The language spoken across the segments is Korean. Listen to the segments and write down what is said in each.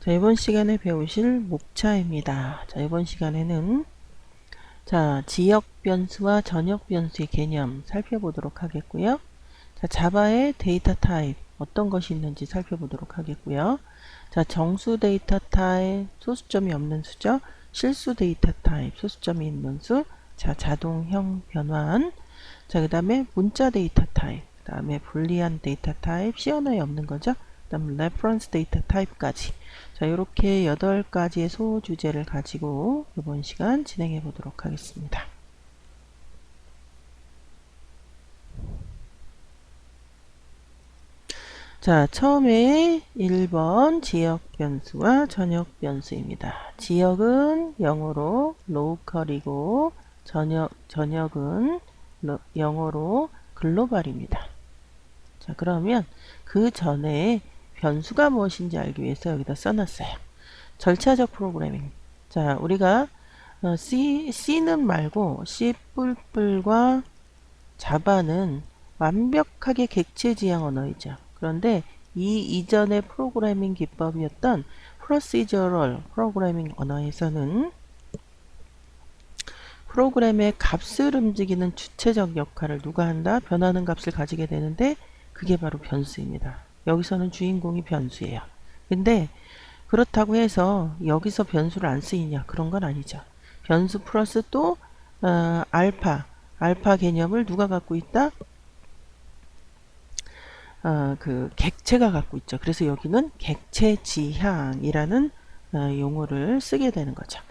자, 이번 시간에 배우실 목차입니다. 자, 이번 시간에는 지역 변수와 전역 변수의 개념 살펴보도록 하겠고요. 자, 자바의 데이터 타입 어떤 것이 있는지 살펴보도록 하겠고요. 자, 정수 데이터 타입 소수점이 없는 수죠. 실수 데이터 타입 소수점이 있는 수. 자, 자동형 변환. 자, 그 다음에 문자 데이터 타입. 그 다음에 불리한 데이터 타입 시언어에 없는 거죠. 그 다음에 레퍼런스 데이터 타입까지. 자, 이렇게 8가지의 소주제를 가지고 이번 시간 진행해 보도록 하겠습니다. 자, 처음에 1번 지역 변수와 전역 변수입니다. 지역은 영어로 로컬이고 전역은 영어로 글로벌입니다. 자, 그러면 그 전에 변수가 무엇인지 알기 위해서 여기다 써놨어요. 절차적 프로그래밍. 자, 우리가 C는 말고 C++ 과 자바는 완벽하게 객체 지향 언어이죠. 그런데 이 이전의 프로그래밍 기법이었던 프로시저럴 프로그래밍 언어에서는 프로그램의 값을 움직이는 주체적 역할을 누가 한다? 변하는 값을 가지게 되는데 그게 바로 변수입니다. 여기서는 주인공이 변수예요. 근데 그렇다고 해서 여기서 변수를 안 쓰이냐? 그런 건 아니죠. 변수 플러스 또 알파 개념을 누가 갖고 있다? 그 객체가 갖고 있죠. 그래서 여기는 객체 지향이라는 용어를 쓰게 되는 거죠.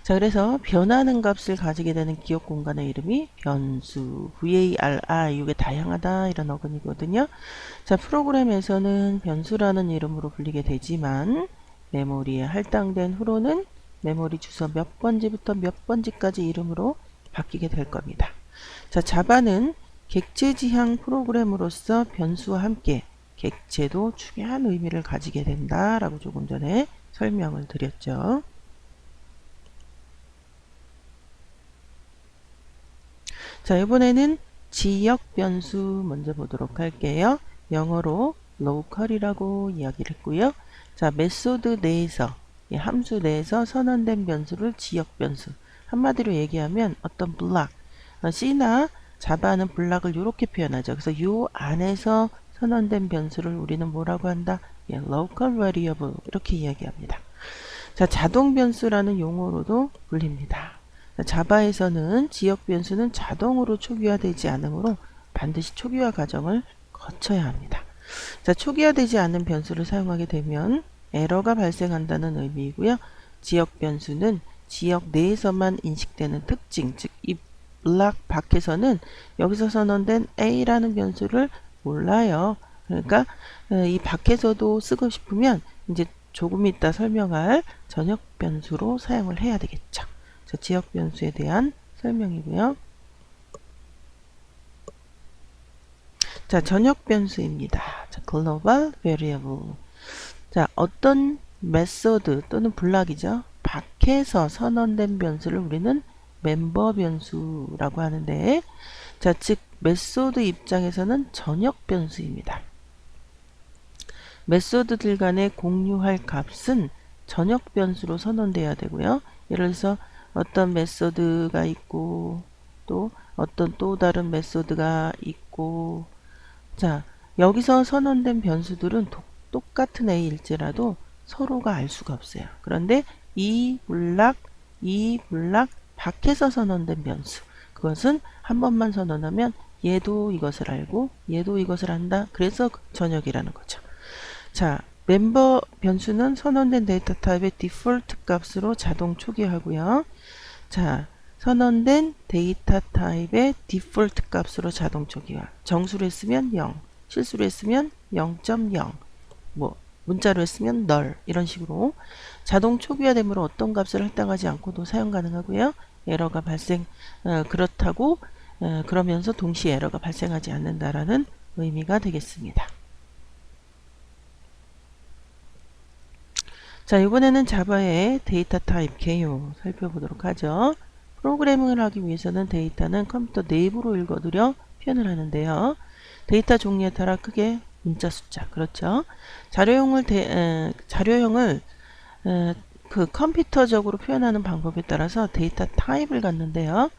자, 그래서 변하는 값을 가지게 되는 기억 공간의 이름이 변수, var, 이게 다양하다 이런 어근이거든요. 자, 프로그램에서는 변수라는 이름으로 불리게 되지만 메모리에 할당된 후로는 메모리 주소 몇 번지부터 몇 번지까지 이름으로 바뀌게 될 겁니다. 자, 자바는 객체 지향 프로그램으로서 변수와 함께 객체도 중요한 의미를 가지게 된다라고 조금 전에 설명을 드렸죠. 자, 이번에는 지역 변수 먼저 보도록 할게요. 영어로 local이라고 이야기를 했고요. 자, 메소드 내에서, 함수 내에서 선언된 변수를 지역 변수. 한마디로 얘기하면 어떤 블락, C나 자바는 블락을 이렇게 표현하죠. 그래서 이 안에서 선언된 변수를 우리는 뭐라고 한다? local variable 이렇게 이야기합니다. 자, 자동 변수라는 용어로도 불립니다. 자바에서는 지역 변수는 자동으로 초기화되지 않으므로 반드시 초기화 과정을 거쳐야 합니다. 자, 초기화되지 않은 변수를 사용하게 되면 에러가 발생한다는 의미이고요. 지역 변수는 지역 내에서만 인식되는 특징, 즉 이 블락 밖에서는 여기서 선언된 A라는 변수를 몰라요. 그러니까 이 밖에서도 쓰고 싶으면 이제 조금 이따 설명할 전역 변수로 사용을 해야 되겠죠. 자, 지역 변수에 대한 설명이고요. 자, 전역 변수입니다. 자, global variable. 자, 어떤 메소드 또는 블락이죠. 밖에서 선언된 변수를 우리는 멤버 변수라고 하는데, 자, 즉 메소드 입장에서는 전역 변수입니다. 메소드들 간에 공유할 값은 전역 변수로 선언돼야 되고요. 예를 들어서 어떤 메소드가 있고 또 어떤 또 다른 메소드가 있고, 자, 여기서 선언된 변수들은 똑같은 A일지라도 서로가 알 수가 없어요. 그런데 이 블락 밖에서 선언된 변수, 그것은 한 번만 선언하면 얘도 이것을 알고 얘도 이것을 안다. 그래서 전역이라는 거죠. 자, 멤버 변수는 선언된 데이터 타입의 디폴트 값으로 자동 초기화하고요. 자, 선언된 데이터 타입의 디폴트 값으로 자동 초기화. 정수로 했으면 0, 실수로 했으면 0.0, 뭐 문자로 했으면 null, 이런 식으로 자동 초기화되므로 어떤 값을 할당하지 않고도 사용 가능하고요. 에러가 발생, 그렇다고 그러면서 동시에 에러가 발생하지 않는다라는 의미가 되겠습니다. 자, 이번에는 자바의 데이터 타입 개요 살펴보도록 하죠. 프로그래밍을 하기 위해서는 데이터는 컴퓨터 내부로 읽어두려 표현을 하는데요. 데이터 종류에 따라 크게 문자 숫자, 그렇죠. 자료형을 그 컴퓨터적으로 표현하는 방법에 따라서 데이터 타입을 갖는데요.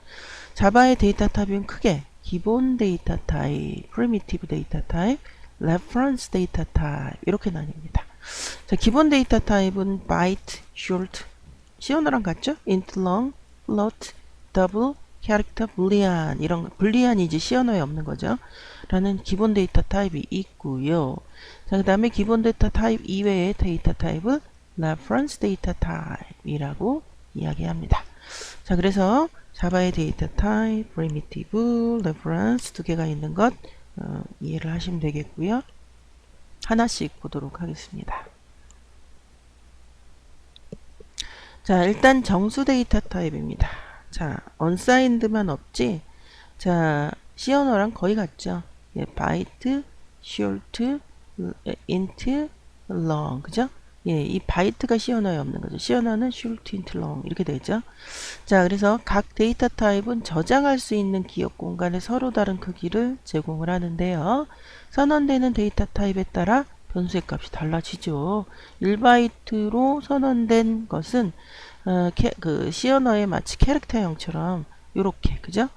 자바의 데이터 타입은 크게 기본 데이터 타입, 프리미티브 데이터 타입, 레퍼런스 데이터 타입 이렇게 나뉩니다. 자, 기본 데이터 타입은 byte, short, 시오너랑 같죠? int, long, float, double, 캐릭터, 불리안 이런 불리안이 이제 시오너에 없는 거죠. 라는 기본 데이터 타입이 있고요. 자, 그 다음에 기본 데이터 타입 이외의 데이터 타입을 reference 데이터 타입이라고 이야기합니다. 자, 그래서 자바의 데이터 타입, primitive, reference 두 개가 있는 것 이해를 하시면 되겠고요. 하나씩 보도록 하겠습니다. 자, 일단 정수 데이터 타입입니다. 자, unsigned만 없지. 자, 시어너랑 거의 같죠. 예, byte, short, int, long, 그죠? 예, 이 바이트가 시어너에 없는 거죠. 시어너는 short, int, long 이렇게 되죠. 자, 그래서 각 데이터 타입은 저장할 수 있는 기억 공간에 서로 다른 크기를 제공을 하는데요. 선언되는 데이터 타입에 따라 변수의 값이 달라지죠. 1바이트로 선언된 것은 그 시어너에 마치 캐릭터형처럼 요렇게, 그죠?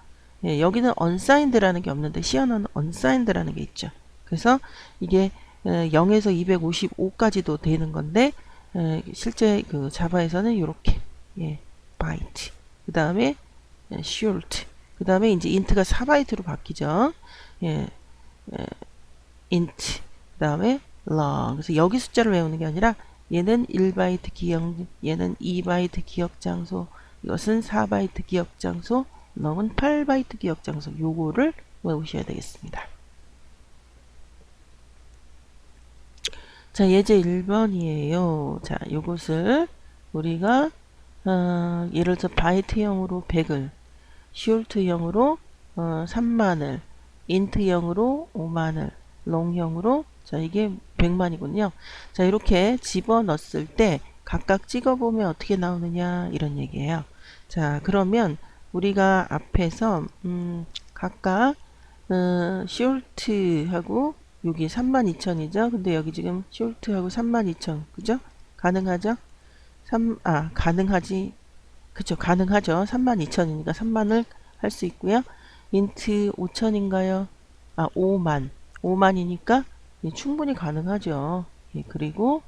예, 여기는 unsigned라는 게 없는데 시어너는 unsigned라는 게 있죠. 그래서 이게 0에서 255까지도 되는 건데 실제 그 자바에서는 이렇게 예, 바이트 그 다음에 short 그 다음에 이제 int가 4바이트로 바뀌죠. 예, int 그 다음에 long. 그래서 여기 숫자를 외우는 게 아니라 얘는 1바이트 기억, 얘는 2바이트 기억 장소, 이것은 4바이트 기억 장소, long은 8바이트 기억 장소. 요거를 외우셔야 되겠습니다. 자, 예제 1번이에요. 자, 요것을 우리가 예를 들어 바이트형으로 100을, short형으로 3만을, int형으로 5만을, long형으로 자, 이게 100만이군요. 자, 이렇게 집어넣었을 때 각각 찍어보면 어떻게 나오느냐 이런 얘기예요. 자, 그러면 우리가 앞에서 각각 short하고 여기 32,000이죠. 근데 여기 지금 short하고 32,000 그죠? 가능하죠? 가능하지. 그쵸, 가능하죠. 32,000이니까 3만을 할 수 있고요. int 5,000인가요? 5만. 5만이니까 예, 충분히 가능하죠. 예, 그리고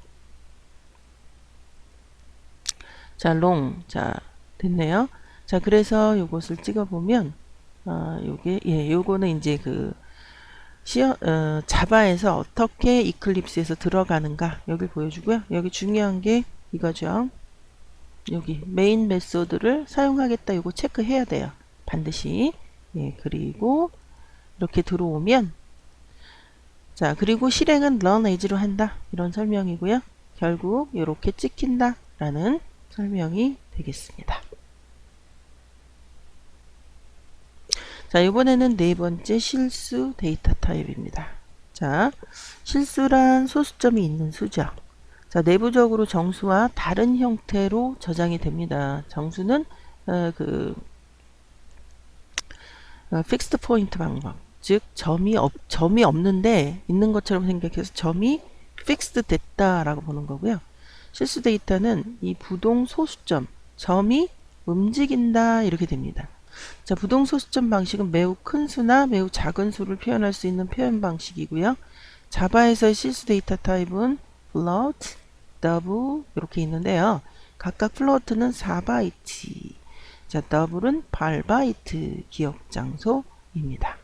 자, long. 자, 됐네요. 자, 그래서 요것을 찍어보면 요게 예, 요거는 이제 그 자바에서 어떻게 이클립스에서 들어가는가 여기 보여주고요. 여기 중요한 게 이거죠. 여기 메인 메소드를 사용하겠다 요거 체크해야 돼요. 반드시. 예, 그리고 이렇게 들어오면 자, 그리고 실행은 run as로 한다. 이런 설명이고요. 결국 이렇게 찍힌다 라는 설명이 되겠습니다. 자, 이번에는 네 번째 실수 데이터 타입입니다. 자, 실수란 소수점이 있는 수죠. 자, 내부적으로 정수와 다른 형태로 저장이 됩니다. 정수는 픽스드 포인트 방법. 즉 점이 없는데 있는 것처럼 생각해서 점이 픽스드 됐다라고 보는 거고요. 실수 데이터는 이 부동 소수점, 점이 움직인다 이렇게 됩니다. 자, 부동 소수점 방식은 매우 큰 수나 매우 작은 수를 표현할 수 있는 표현 방식이고요. 자바에서의 실수 데이터 타입은 float, double 이렇게 있는데요. 각각 float는 4바이트, 자, double은 8바이트 기억 장소입니다.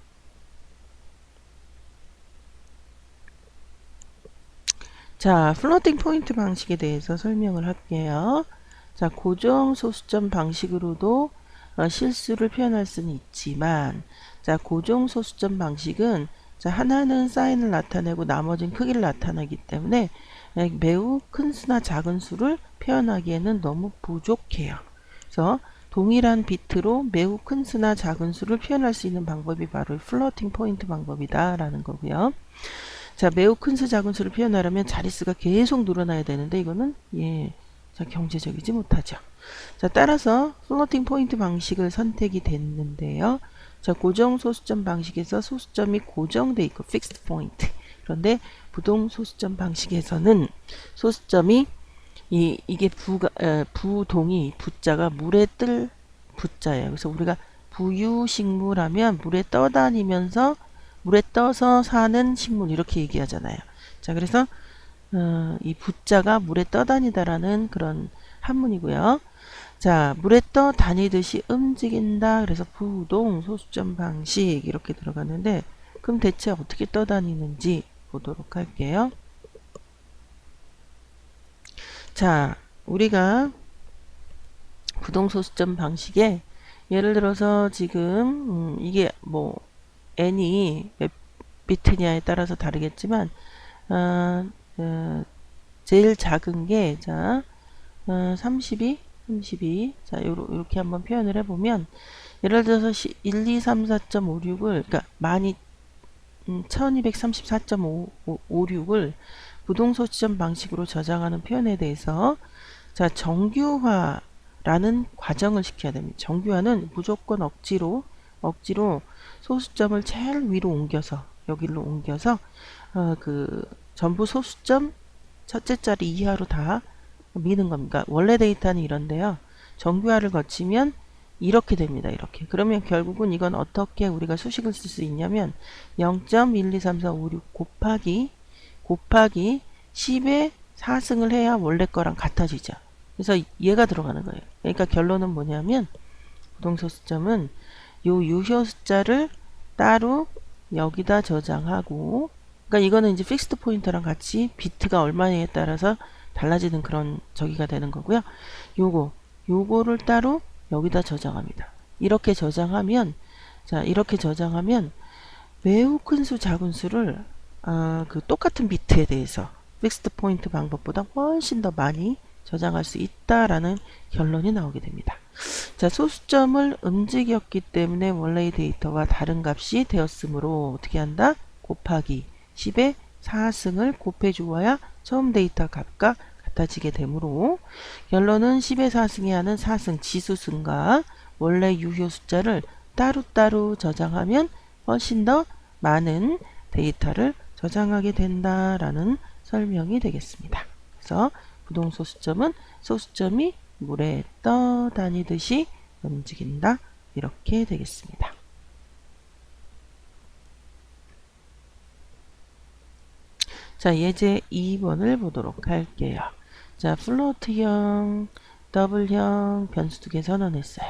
자, 플로팅 포인트 방식에 대해서 설명을 할게요. 자, 고정 소수점 방식으로도 실수를 표현할 수는 있지만, 자, 고정 소수점 방식은 자, 하나는 사인을 나타내고 나머지는 크기를 나타내기 때문에 매우 큰 수나 작은 수를 표현하기에는 너무 부족해요. 그래서 동일한 비트로 매우 큰 수나 작은 수를 표현할 수 있는 방법이 바로 플로팅 포인트 방법이다 라는 거고요. 자, 매우 큰 수, 작은 수를 표현하려면 자릿수가 계속 늘어나야 되는데 이거는 예, 자, 경제적이지 못하죠. 자, 따라서 플로팅 포인트 방식을 선택이 됐는데요. 자, 고정 소수점 방식에서 소수점이 고정돼 있고 픽스드 포인트. 그런데 부동 소수점 방식에서는 소수점이 이게 부동이 부자가 물에 뜰 부자예요. 그래서 우리가 부유식물하면 물에 떠다니면서 물에 떠서 사는 식물 이렇게 얘기하잖아요. 자, 그래서 이 부자가 물에 떠다니다라는 그런 한문이고요. 자, 물에 떠다니듯이 움직인다. 그래서 부동, 소수점 방식 이렇게 들어가는데 그럼 대체 어떻게 떠다니는지 보도록 할게요. 자, 우리가 부동소수점 방식에 예를 들어서 지금 이게 뭐 n이 몇 비트냐에 따라서 다르겠지만 제일 작은 게 자 32 자 요렇게 한번 표현을 해보면 예를 들어서 1, 2, 3, 4.56을 그러니까 1234.56을 부동소수점 방식으로 저장하는 표현에 대해서 자 정규화라는 과정을 시켜야 됩니다. 정규화는 무조건 억지로 소수점을 제일 위로 옮겨서 여기로 옮겨서 그 전부 소수점 첫째 자리 이하로 다 미는 겁니다. 원래 데이터는 이런데요. 정규화를 거치면 이렇게 됩니다. 이렇게. 그러면 결국은 이건 어떻게 우리가 수식을 쓸 수 있냐면 0.1234566 곱하기 10의 4승을 해야 원래 거랑 같아지죠. 그래서 얘가 들어가는 거예요. 그러니까 결론은 뭐냐면 부동소수점은 요 유효 숫자를 따로 여기다 저장하고 그러니까 이거는 이제 픽스드 포인터랑 같이 비트가 얼마냐에 따라서 달라지는 그런 저기가 되는 거고요. 요거를 따로 여기다 저장합니다. 이렇게 저장하면 매우 큰 수 작은 수를 그 똑같은 비트에 대해서 픽스드 포인트 방법보다 훨씬 더 많이 저장할 수 있다라는 결론이 나오게 됩니다. 자, 소수점을 움직였기 때문에 원래의 데이터와 다른 값이 되었으므로 어떻게 한다? 곱하기 10의 4승을 곱해 주어야 처음 데이터 값과 같아지게 되므로 결론은 10의 4승이 하는 4승 지수승과 원래 유효 숫자를 따로따로 저장하면 훨씬 더 많은 데이터를 저장하게 된다라는 설명이 되겠습니다. 그래서 부동소수점은 소수점이 물에 떠다니듯이 움직인다. 이렇게 되겠습니다. 자, 예제 2번을 보도록 할게요. 자, 플로트형, 더블형 변수 두 개 선언했어요.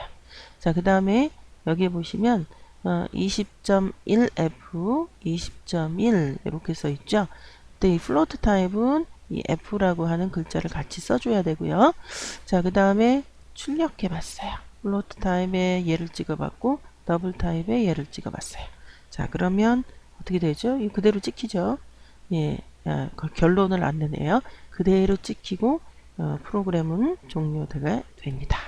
자, 그 다음에 여기 보시면 20.1f, 20.1 이렇게 써 있죠. 근데 이 플로트 타입은 이 f라고 하는 글자를 같이 써줘야 되고요. 자, 그 다음에 출력해 봤어요. 플로트 타입의 예를 찍어봤고 더블 타입의 예를 찍어봤어요. 자, 그러면 어떻게 되죠? 이 그대로 찍히죠. 예, 결론을 안 내네요. 그대로 찍히고 프로그램은 종료가 됩니다.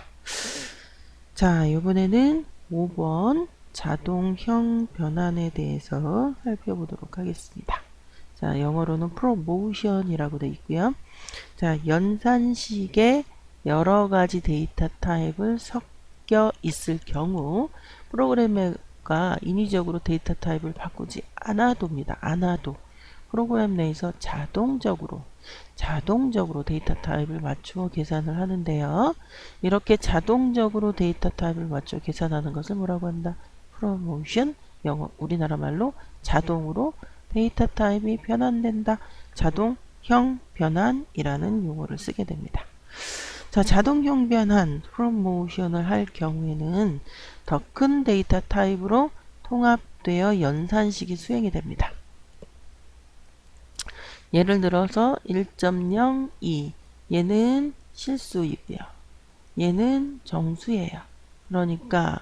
자, 이번에는 5번 자동형 변환에 대해서 살펴보도록 하겠습니다. 자, 영어로는 프로모션이라고 되어 있고요. 자, 연산식에 여러 가지 데이터 타입을 섞여 있을 경우 프로그래머가 인위적으로 데이터 타입을 바꾸지 않아도입니다. 않아도 프로그램 내에서 자동적으로 데이터 타입을 맞추어 계산을 하는데요. 이렇게 자동적으로 데이터 타입을 맞추어 계산하는 것을 뭐라고 한다? 프로모션, 영어 우리나라 말로 자동으로 데이터 타입이 변환된다. 자동형 변환이라는 용어를 쓰게 됩니다. 자, 자동형 변환, 프로모션을 할 경우에는 더 큰 데이터 타입으로 통합되어 연산식이 수행이 됩니다. 예를 들어서 1.02 얘는 실수이고요. 얘는 정수예요. 그러니까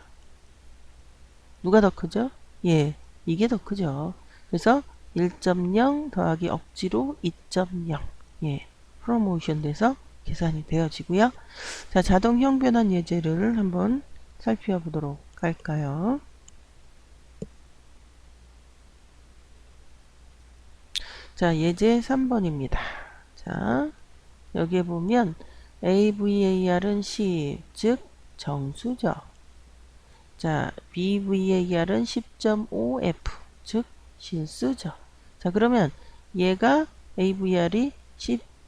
누가 더 크죠? 예, 이게 더 크죠. 그래서 1.0 더하기 억지로 2.0 예, 프로모션 돼서 계산이 되어지고요. 자, 자동형 변환 예제를 한번 살펴보도록 할까요? 자, 예제 3번입니다. 자, 여기에 보면 AVAR은 10, 즉 정수죠. 자, BVAR은 10.5F, 즉 실수죠. 자, 그러면 얘가 AVR이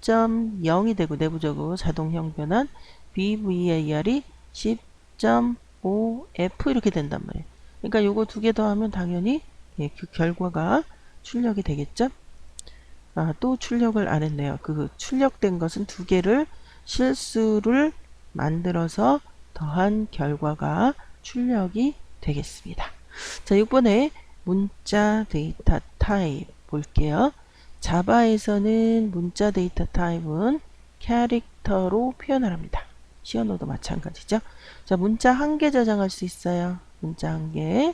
10.0이 되고 내부적으로 자동형 변환 BVAR이 10.5F 이렇게 된단 말이에요. 그러니까 요거 두 개 더하면 당연히 예, 그 결과가 출력이 되겠죠. 또 출력을 안 했네요. 그 출력된 것은 두 개를 실수를 만들어서 더한 결과가 출력이 되겠습니다. 자, 이번에 문자 데이터 타입 볼게요. 자바에서는 문자 데이터 타입은 캐릭터로 표현을 합니다. 시어노도 마찬가지죠. 자, 문자 한 개 저장할 수 있어요. 문자 한 개.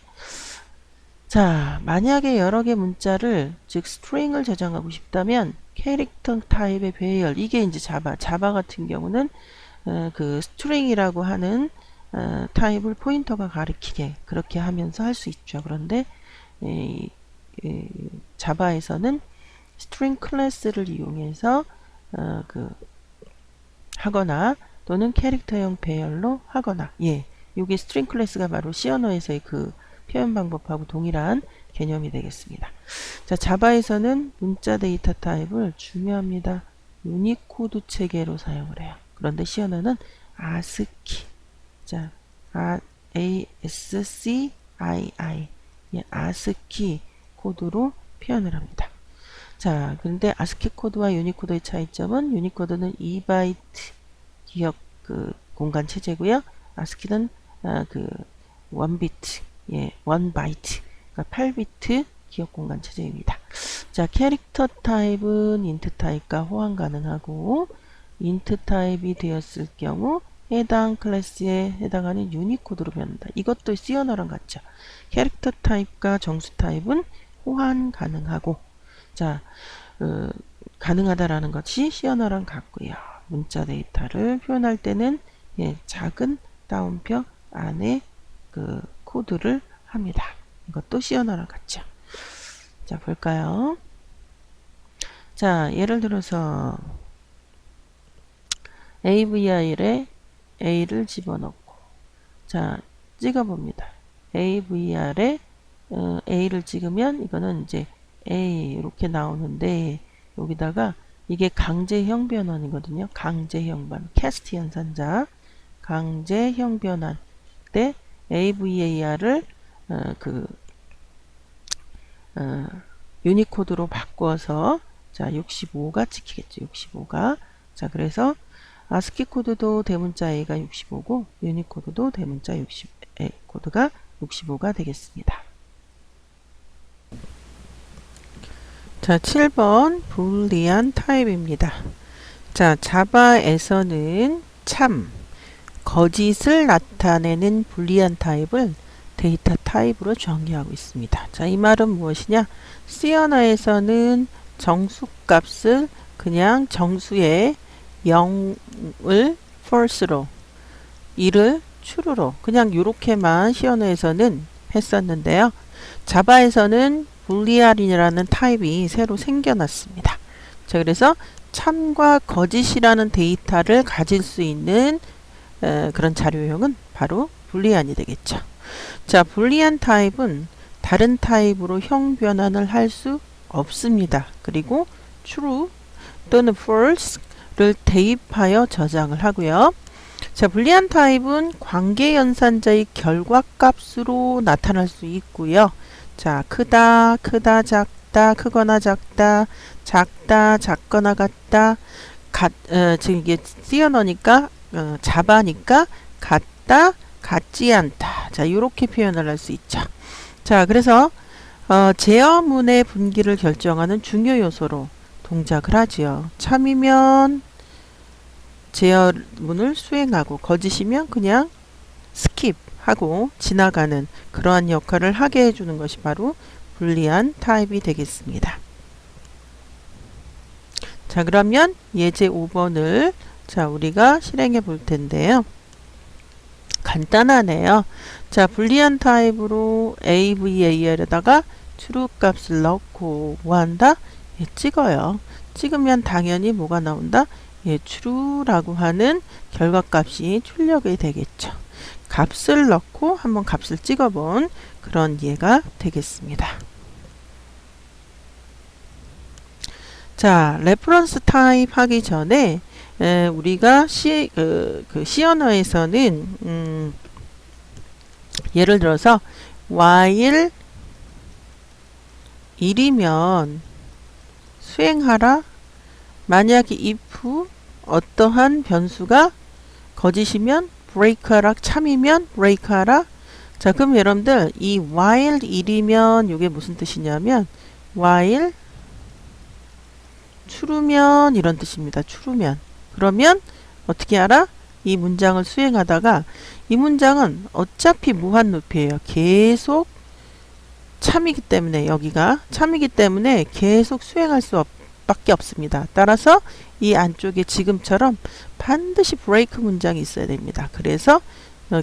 자, 만약에 여러 개 문자를, 즉 스트링을 저장하고 싶다면 캐릭터 타입의 배열, 이게 이제 자바 같은 경우는 그 스트링이라고 하는 타입을 포인터가 가리키게 그렇게 하면서 할 수 있죠. 그런데 자바에서는 스트링 클래스를 이용해서 하거나 또는 캐릭터형 배열로 하거나, 예, 여기 스트링 클래스가 바로 C 언어에서의 그 표현 방법하고 동일한 개념이 되겠습니다. 자, 자바에서는 문자 데이터 타입을 중요합니다. 유니코드 체계로 사용을 해요. 그런데 C 언어는 ASCII, 자, ASCII, 예, ASCII 코드로 표현을 합니다. 자, 그런데 ASCII 코드와 유니코드의 차이점은 유니코드는 2바이트 기억 공간 체제고요. ASCII는 1비트, 예, 1바이트, 그러니까 8비트 기억 공간 체제입니다. 자, 캐릭터 타입은 인트 타입과 호환 가능하고, 인트 타입이 되었을 경우 해당 클래스에 해당하는 유니코드로 변한다. 이것도 C 언어랑 같죠. 캐릭터 타입과 정수 타입은 호환 가능하고, 자, 가능하다라는 것이 C 언어랑 같고요. 문자 데이터를 표현할 때는 예, 작은 따옴표 안에 그 코드를 합니다. 이것도 C 언어랑 같죠. 자, 볼까요? 자, 예를 들어서 AVR에 A를 집어넣고, 자, 찍어봅니다. AVR에 A를 찍으면 이거는 이제 A 이렇게 나오는데, 여기다가 이게 강제형 변환이거든요. 강제형 변환, 캐스트 연산자, 강제형 변환 때 AVAR을 유니코드로 바꿔서, 자, 65가 찍히겠죠. 65가. 자, 그래서 ASCII 코드도 대문자 A가 65고 유니코드도 대문자 코드가 65가 되겠습니다. 자, 7번 불리안 타입입니다. 자, 자바에서는 참, 거짓을 나타내는 불리안 타입을 데이터 타입으로 정의하고 있습니다. 자, 이 말은 무엇이냐? C 언어에서는 정수값을 그냥 정수의 0을 false로, 1을 true로 그냥 이렇게만 C 언어에서는 했었는데요. 자바에서는 불리안이라는 타입이 새로 생겨났습니다. 자, 그래서 참과 거짓이라는 데이터를 가질 수 있는 그런 자료형은 바로 불리안이 되겠죠. 자, 불리안 타입은 다른 타입으로 형 변환을 할 수 없습니다. 그리고 true 또는 false를 대입하여 저장을 하고요. 자, 불리안 타입은 관계 연산자의 결과값으로 나타날 수 있고요. 자, 크다, 크다, 작다, 크거나 작다, 작다, 작거나 같다, 지금 이게 C 언어니까 자바니까 같다, 같지 않다. 자, 이렇게 표현을 할 수 있죠. 자, 그래서 제어문의 분기를 결정하는 중요 요소로 동작을 하지요. 참이면 제어문을 수행하고, 거짓이면 그냥 스킵하고 지나가는 그러한 역할을 하게 해주는 것이 바로 불리안 타입이 되겠습니다. 자, 그러면 예제 5번을 자, 우리가 실행해 볼 텐데요. 간단하네요. 자, 불리안 타입으로 AVAR에다가 true 값을 넣고 뭐 한다? 예, 찍어요. 찍으면 당연히 뭐가 나온다? 예, true라고 하는 결과값이 출력이 되겠죠. 값을 넣고 한번 값을 찍어본 그런 예가 되겠습니다. 자, 레퍼런스 타입 하기 전에 우리가 C 언어에서는 예를 들어서 while 1이면 수행하라. 만약에 if 어떠한 변수가 거짓이면 break하라. 참이면 break하라. 자, 그럼 여러분들 이 while 1이면 이게 무슨 뜻이냐면 while true면 이런 뜻입니다. true면. 그러면 어떻게 알아? 이 문장을 수행하다가 이 문장은 어차피 무한 루프예요. 계속 참이기 때문에 여기가 참이기 때문에 계속 수행할 수 밖에 없습니다. 따라서 이 안쪽에 지금처럼 반드시 브레이크 문장이 있어야 됩니다. 그래서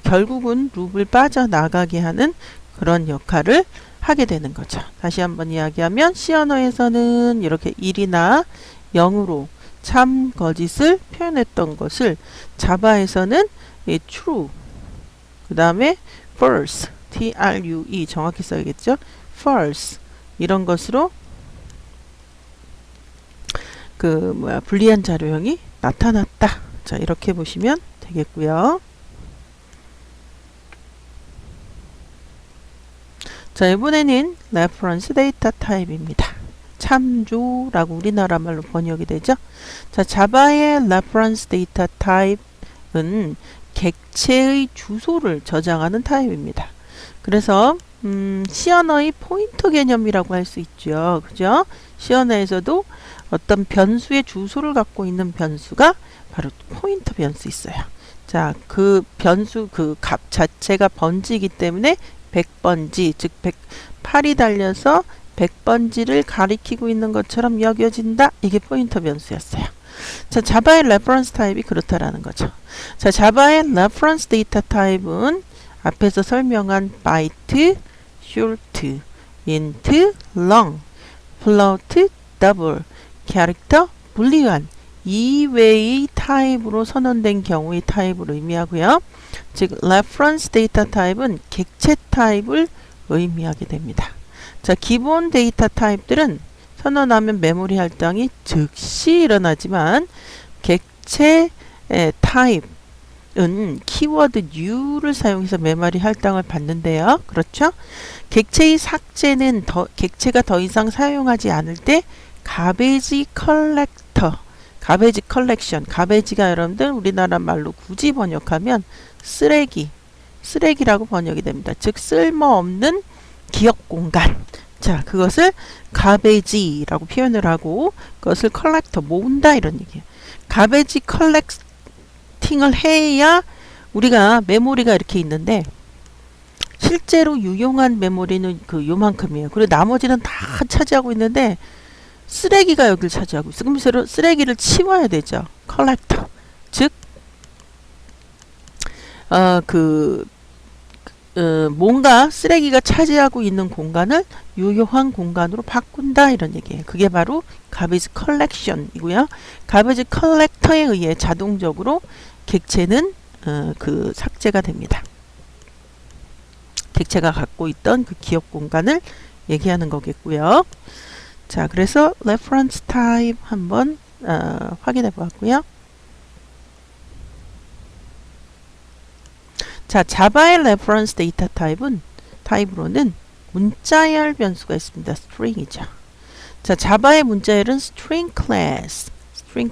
결국은 룹을 빠져나가게 하는 그런 역할을 하게 되는 거죠. 다시 한번 이야기하면 C 언어에서는 이렇게 1이나 0으로 참, 거짓을 표현했던 것을 자바에서는 true, 그 다음에 false, true 정확히 써야겠죠. false 이런 것으로 불리한 자료형이 나타났다. 자, 이렇게 보시면 되겠고요. 자, 이번에는 reference data type입니다. 참조라고 우리나라 말로 번역이 되죠. 자, 자바의 reference data type은 객체의 주소를 저장하는 타입입니다. 그래서 C 언어의 포인터 개념이라고 할 수 있죠. 그죠? C 언어에서도 어떤 변수의 주소를 갖고 있는 변수가 바로 포인터 변수 있어요. 자, 그 변수 그 값 자체가 번지이기 때문에 100번지, 즉 8이 달려서 100번지를 가리키고 있는 것처럼 여겨진다. 이게 포인터 변수였어요. 자, 자바의 레퍼런스 타입이 그렇다라는 거죠. 자, 자바의 레퍼런스 데이터 타입은 앞에서 설명한 byte, short, int, long, float, double, character, boolean 이외의 타입으로 선언된 경우의 타입을 의미하고요. 즉, reference data 타입은 객체 타입을 의미하게 됩니다. 자, 기본 데이터 타입들은 선언하면 메모리 할당이 즉시 일어나지만 객체 타입은 키워드 new를 사용해서 메모리 할당을 받는데요. 그렇죠? 객체의 삭제는 객체가 더 이상 사용하지 않을 때 garbage collector, garbage collection, garbage가 여러분들 우리나라 말로 굳이 번역하면 쓰레기라고 번역이 됩니다. 즉 쓸모없는 기억 공간. 자, 그것을 garbage라고 표현을 하고 그것을 collector, 모은다 이런 얘기예요. garbage collecting을 해야 우리가 메모리가 이렇게 있는데 실제로 유용한 메모리는 요만큼이에요. 그리고 나머지는 다 차지하고 있는데 쓰레기가 여기를 차지하고 있어요. 그럼 쓰레기를 치워야 되죠. collector. 즉 뭔가 쓰레기가 차지하고 있는 공간을 유효한 공간으로 바꾼다 이런 얘기예요. 그게 바로 garbage collection이고요. garbage collector에 의해 자동적으로 객체는 삭제가 됩니다. 객체가 갖고 있던 그 기억 공간을 얘기하는 거겠고요. 자, 그래서 reference type 한번 확인해 보았고요. 자, 자바의 reference data 타입으로는 문자열 변수가 있습니다. string이죠. 자, 자바의 문자열은 string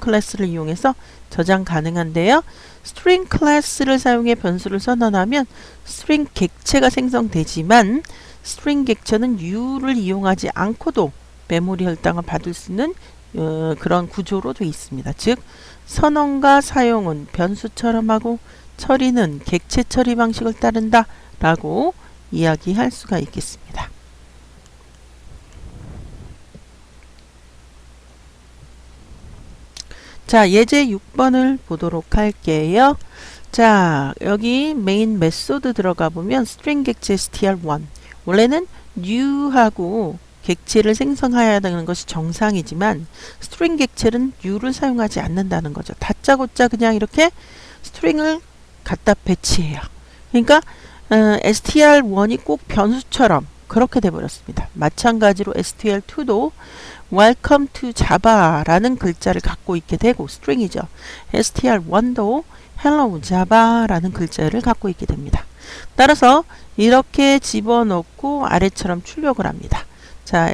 class를 이용해서 저장 가능한데요. string class를 사용해 변수를 선언하면 string 객체가 생성되지만 string 객체는 new를 이용하지 않고도 메모리 혈당을 받을 수 있는 그런 구조로 되어 있습니다. 즉, 선언과 사용은 변수처럼 하고 처리는 객체 처리 방식을 따른다 라고 이야기할 수가 있겠습니다. 자, 예제 6번을 보도록 할게요. 자, 여기 메인 메소드 들어가 보면 string 객체 str1 원래는 new하고 객체를 생성해야 되는 것이 정상이지만 string 객체는 new를 사용하지 않는다는 거죠. 다짜고짜 그냥 이렇게 string을 갖다 배치해요. 그러니까 str1이 꼭 변수처럼 그렇게 돼버렸습니다. 마찬가지로 str2도 welcome to java라는 글자를 갖고 있게 되고 string이죠. str1도 hello java라는 글자를 갖고 있게 됩니다. 따라서 이렇게 집어넣고 아래처럼 출력을 합니다. 자,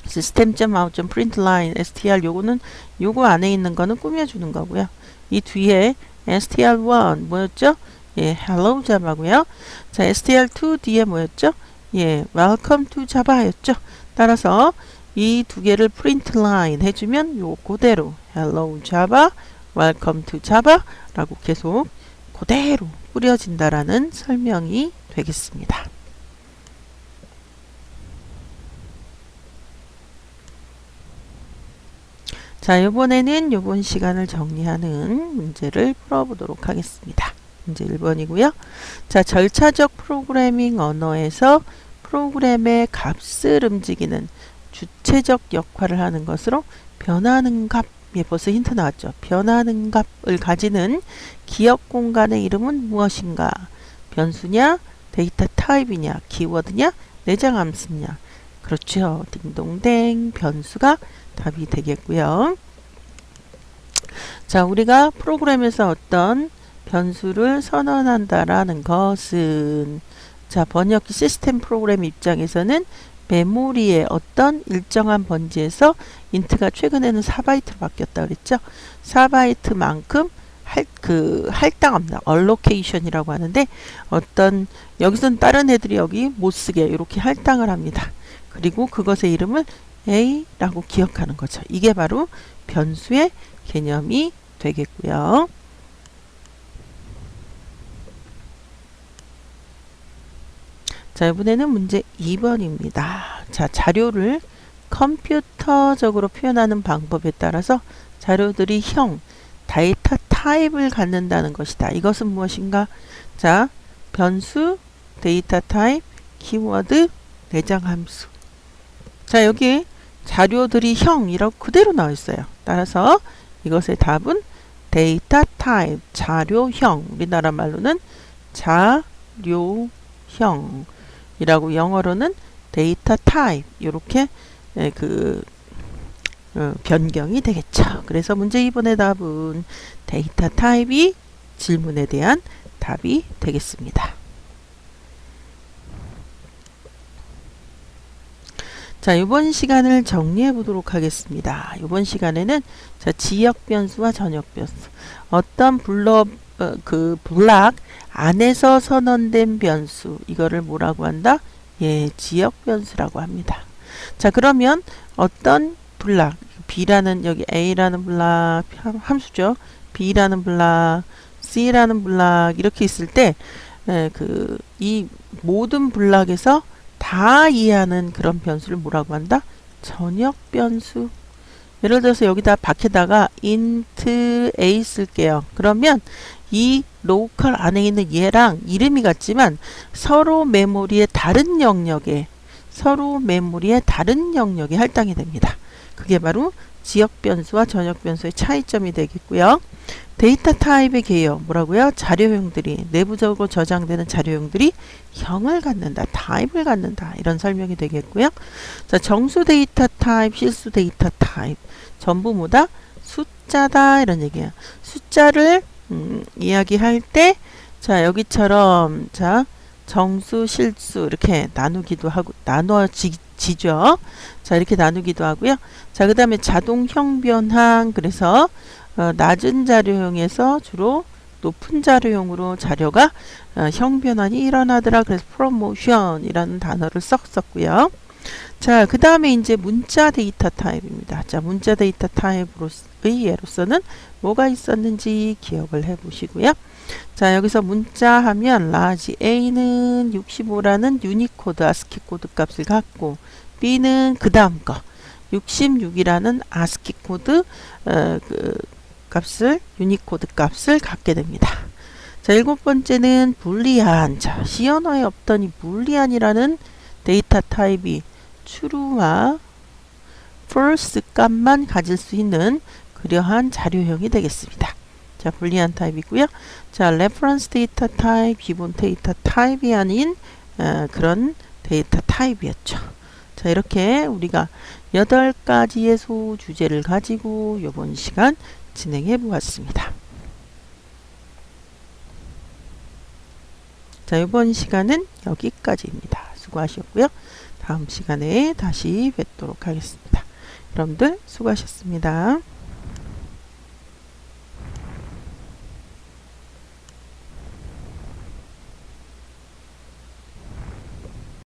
system.out.println str 요거는 요거 안에 있는 거는 꾸며주는 거고요. 이 뒤에 str1 뭐였죠? 예, hello java고요. 자, str2 뒤에 뭐였죠? 예, welcome to java였죠. 따라서 이 두 개를 println 해주면 요 그대로 hello java, welcome to java 라고 계속 그대로 뿌려진다라는 설명이 되겠습니다. 자, 이번에는 이번 시간을 정리하는 문제를 풀어보도록 하겠습니다. 문제 1번이고요. 자, 절차적 프로그래밍 언어에서 프로그램의 값을 움직이는 주체적 역할을 하는 것으로 변하는 값, 예, 벌써 힌트 나왔죠. 변하는 값을 가지는 기억 공간의 이름은 무엇인가? 변수냐, 데이터 타입이냐, 키워드냐, 내장 함수냐. 그렇죠. 딩동댕, 변수가 답이 되겠고요. 자, 우리가 프로그램에서 어떤 변수를 선언한다라는 것은, 자, 번역기 시스템 프로그램 입장에서는 메모리의 어떤 일정한 번지에서 인트가 최근에는 4바이트로 바뀌었다 그랬죠. 4바이트만큼 할당합니다. allocation이라고 하는데, 어떤 여기서는 다른 애들이 여기 못 쓰게 이렇게 할당을 합니다. 그리고 그것의 이름을 A라고 기억하는 거죠. 이게 바로 변수의 개념이 되겠고요. 자, 이번에는 문제 2번입니다. 자, 자료를 컴퓨터적으로 표현하는 방법에 따라서 자료들이 형, 데이터 타입을 갖는다는 것이다. 이것은 무엇인가? 자, 변수, 데이터 타입, 키워드, 내장 함수. 자, 여기 자료들이 형이라고 그대로 나와 있어요. 따라서 이것의 답은 데이터 타입, 자료형. 우리나라 말로는 자료형. 이라고, 영어로는 데이터 타입, 이렇게 변경이 되겠죠. 그래서 문제 2번의 답은 데이터 타입이 질문에 대한 답이 되겠습니다. 자, 이번 시간을 정리해 보도록 하겠습니다. 이번 시간에는 자, 지역 변수와 전역 변수, 어떤 블록 안에서 선언된 변수, 이거를 뭐라고 한다? 예, 지역 변수라고 합니다. 자, 그러면 어떤 블록, B라는, 여기 A라는 블록 함수죠. B라는 블록, C라는 블록 이렇게 있을 때 이 모든 블록에서 다 이해하는 그런 변수를 뭐라고 한다? 전역 변수. 예를 들어서 여기다 밖에다가 int a 쓸게요. 그러면 이 로컬 안에 있는 얘랑 이름이 같지만 서로 메모리의 다른 영역에 할당이 됩니다. 그게 바로 지역 변수와 전역 변수의 차이점이 되겠고요. 데이터 타입의 개요. 뭐라고요? 자료형들이, 내부적으로 저장되는 자료형들이 형을 갖는다, 타입을 갖는다, 이런 설명이 되겠고요. 자, 정수 데이터 타입, 실수 데이터 타입, 전부 뭐다? 숫자다, 이런 얘기예요. 숫자를 이야기할 때, 자, 여기처럼, 자, 정수, 실수, 이렇게 나누기도 하고, 나눠지죠. 자, 이렇게 나누기도 하고요. 자, 그 다음에 자동 형변환, 그래서, 낮은 자료형에서 주로 높은 자료형으로 자료가 형변환이 일어나더라. 그래서 promotion이라는 단어를 썼고요. 자, 그 다음에 이제 문자 데이터 타입입니다. 자, 문자 데이터 타입의 예로서는 뭐가 있었는지 기억을 해 보시고요. 자, 여기서 문자 하면 라지 A는 65라는 유니코드 아스키 코드 값을 갖고, B는 그 다음 거 66이라는 아스키 코드 값을, 유니코드 값을 갖게 됩니다. 자, 7번째는 불리한. 자, C 언어에 없던 이 불리한이라는 데이터 타입이 true와 false 값만 가질 수 있는 그러한 자료형이 되겠습니다. 자, 불리한 타입이고요. 자, reference 데이터 타입, 기본 데이터 타입이 아닌 그런 데이터 타입이었죠. 자, 이렇게 우리가 8가지의 소주제를 가지고 이번 시간 진행해 보았습니다. 자, 이번 시간은 여기까지입니다. 수고하셨고요. 다음 시간에 다시 뵙도록 하겠습니다. 여러분들 수고하셨습니다.